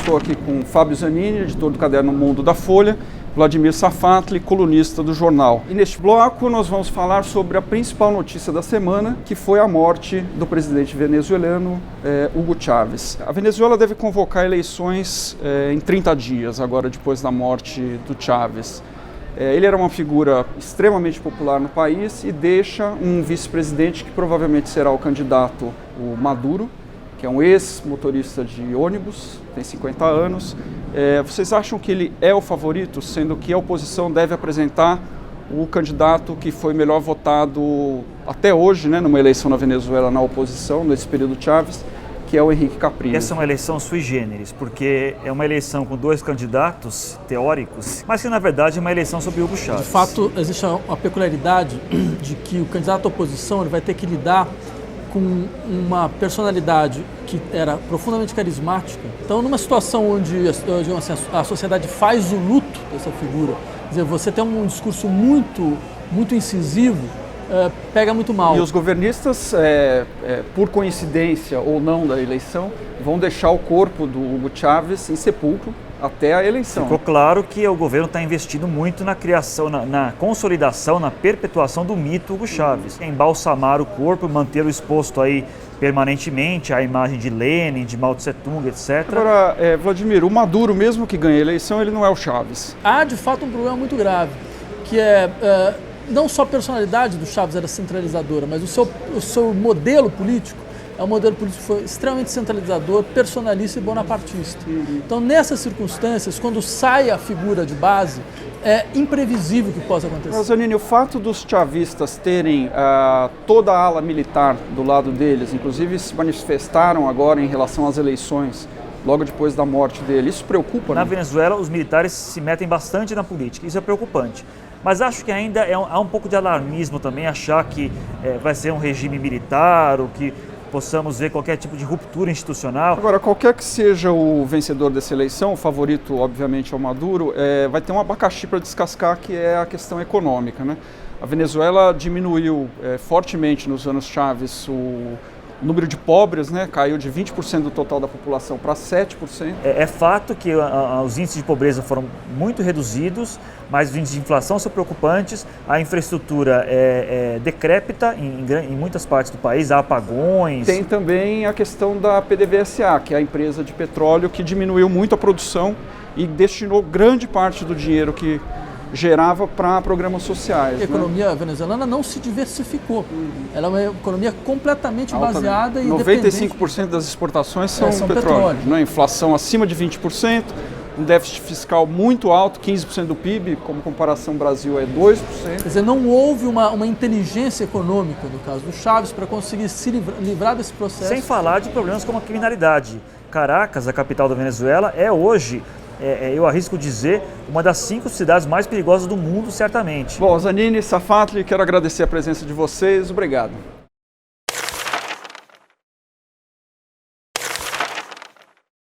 estou aqui com Fábio Zanini, editor do caderno Mundo da Folha, Vladimir Safatli, colunista do jornal. E neste bloco nós vamos falar sobre a principal notícia da semana, que foi a morte do presidente venezuelano Hugo Chávez. A Venezuela deve convocar eleições em 30 dias, agora depois da morte do Chávez. Ele era uma figura extremamente popular no país e deixa um vice-presidente que provavelmente será o candidato, o Maduro, que é um ex-motorista de ônibus, tem 50 anos. Vocês acham que ele é o favorito, sendo que a oposição deve apresentar o candidato que foi melhor votado até hoje, né, numa eleição na Venezuela na oposição, nesse período Chávez, que é o Henrique Capriles? Essa é uma eleição sui generis, porque é uma eleição com dois candidatos teóricos, mas que na verdade é uma eleição sobre Hugo Chávez. De fato, existe uma peculiaridade de que o candidato à oposição ele vai ter que lidar com uma personalidade que era profundamente carismática. Então, numa situação onde a sociedade faz o luto dessa figura, quer dizer, você tem um discurso muito incisivo, pega muito mal. E os governistas, por coincidência ou não da eleição, vão deixar o corpo do Hugo Chávez em sepulcro até a eleição. Ficou claro que o governo está investindo muito na criação, na consolidação, na perpetuação do mito Hugo Chávez. Embalsamar o corpo, mantê-lo exposto aí permanentemente à imagem de Lenin, de Mao Tse-tung, etc. Agora, Vladimir, o Maduro, mesmo que ganhe a eleição, ele não é o Chávez. Há, de fato, um problema muito grave, que não só a personalidade do Chávez era centralizadora, mas o seu modelo político é um modelo político que foi extremamente centralizador, personalista e bonapartista. Então, nessas circunstâncias, quando sai a figura de base, é imprevisível que possa acontecer. Mas, Zanini, o fato dos chavistas terem toda a ala militar do lado deles, inclusive se manifestaram agora em relação às eleições, logo depois da morte dele, isso preocupa, né? Na Venezuela, os militares se metem bastante na política, isso é preocupante. Mas acho que ainda há um pouco de alarmismo também, achar que vai ser um regime militar, ou que possamos ver qualquer tipo de ruptura institucional. Agora, qualquer que seja o vencedor dessa eleição, o favorito, obviamente, é o Maduro, vai ter um abacaxi para descascar, que é a questão econômica, né? A Venezuela diminuiu fortemente nos anos Chávez o número de pobres, né, caiu de 20% do total da população para 7%. É fato que os índices de pobreza foram muito reduzidos, mas os índices de inflação são preocupantes, a infraestrutura é decrépita em muitas partes do país, há apagões. Tem também a questão da PDVSA, que é a empresa de petróleo que diminuiu muito a produção e destinou grande parte do dinheiro que gerava para programas sociais. A economia venezuelana não se diversificou. Ela é uma economia completamente baseada em 95% das exportações são petróleo. Né? Inflação acima de 20%, um déficit fiscal muito alto, 15% do PIB, como comparação Brasil é 2%. Quer dizer, não houve uma inteligência econômica, no caso do Chávez, para conseguir se livrar desse processo. Sem falar de problemas como a criminalidade. Caracas, a capital da Venezuela, é hoje, eu arrisco dizer, uma das 5 cidades mais perigosas do mundo, certamente. Bom, Zanini, Safatli, quero agradecer a presença de vocês. Obrigado.